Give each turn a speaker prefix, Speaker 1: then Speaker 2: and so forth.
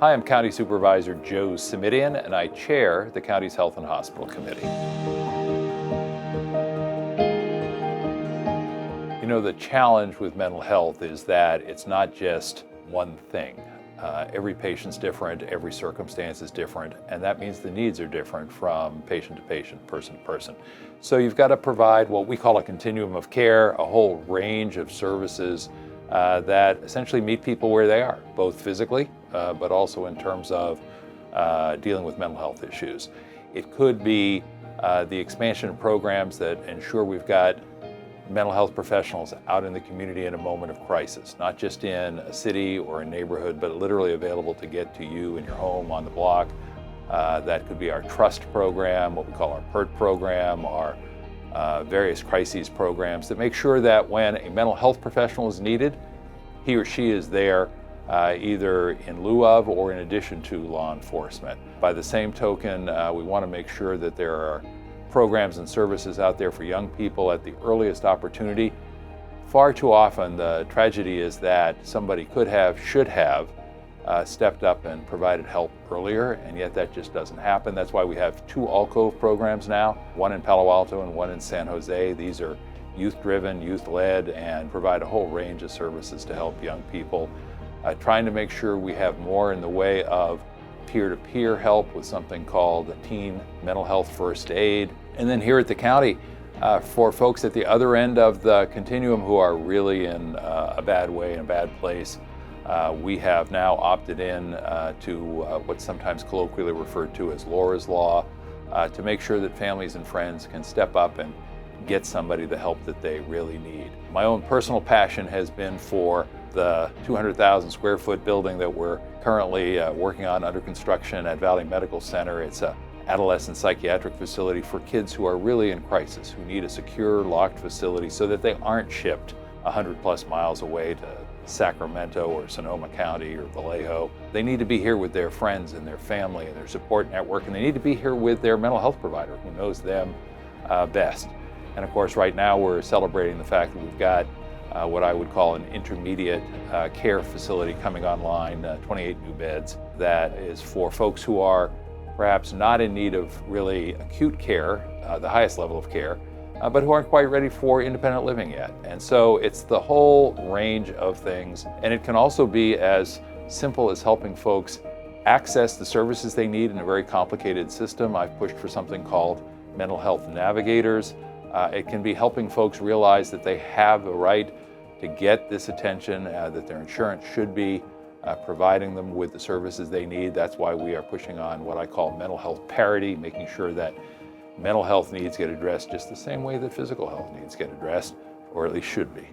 Speaker 1: Hi, I'm County Supervisor Joe Simitian, and I chair the county's Health and Hospital Committee. You know, the challenge with mental health is that it's not just one thing. Every patient's different, every circumstance is different, and that means the needs are different from patient to patient, person to person. So you've got to provide what we call a continuum of care, a whole range of services that essentially meet people where they are, both physically, but also in terms of dealing with mental health issues. It could be the expansion of programs that ensure we've got mental health professionals out in the community in a moment of crisis, not just in a city or a neighborhood, but literally available to get to you in your home, on the block. That could be our TRUST program, what we call our PERT program, our various crises programs that make sure that when a mental health professional is needed, he or she is there either in lieu of or in addition to law enforcement. By the same token, we want to make sure that there are programs and services out there for young people at the earliest opportunity. Far too often, the tragedy is that somebody should have stepped up and provided help earlier, and yet that just doesn't happen. That's why we have two Alcove programs now, one in Palo Alto and one in San Jose. These are youth-driven, youth-led, and provide a whole range of services to help young people. Trying to make sure we have more in the way of peer-to-peer help with something called teen mental health first aid. And then here at the county, for folks at the other end of the continuum who are really in a bad way, in a bad place, we have now opted in to what's sometimes colloquially referred to as Laura's Law, to make sure that families and friends can step up and get somebody the help that they really need. My own personal passion has been for the 200,000 square foot building that we're currently working on under construction at Valley Medical Center. It's an adolescent psychiatric facility for kids who are really in crisis, who need a secure, locked facility so that they aren't shipped 100 plus miles away to Sacramento or Sonoma County or Vallejo. They need to be here with their friends and their family and their support network, and they need to be here with their mental health provider who knows them best. And of course, right now we're celebrating the fact that we've got what I would call an intermediate care facility coming online, 28 new beds, that is for folks who are perhaps not in need of really acute care, the highest level of care, but who aren't quite ready for independent living yet. And so it's the whole range of things. And it can also be as simple as helping folks access the services they need in a very complicated system. I've pushed for something called mental health navigators. It can be helping folks realize that they have the right to get this attention, that their insurance should be providing them with the services they need. That's why we are pushing on what I call mental health parity, making sure that mental health needs get addressed just the same way that physical health needs get addressed, or at least should be.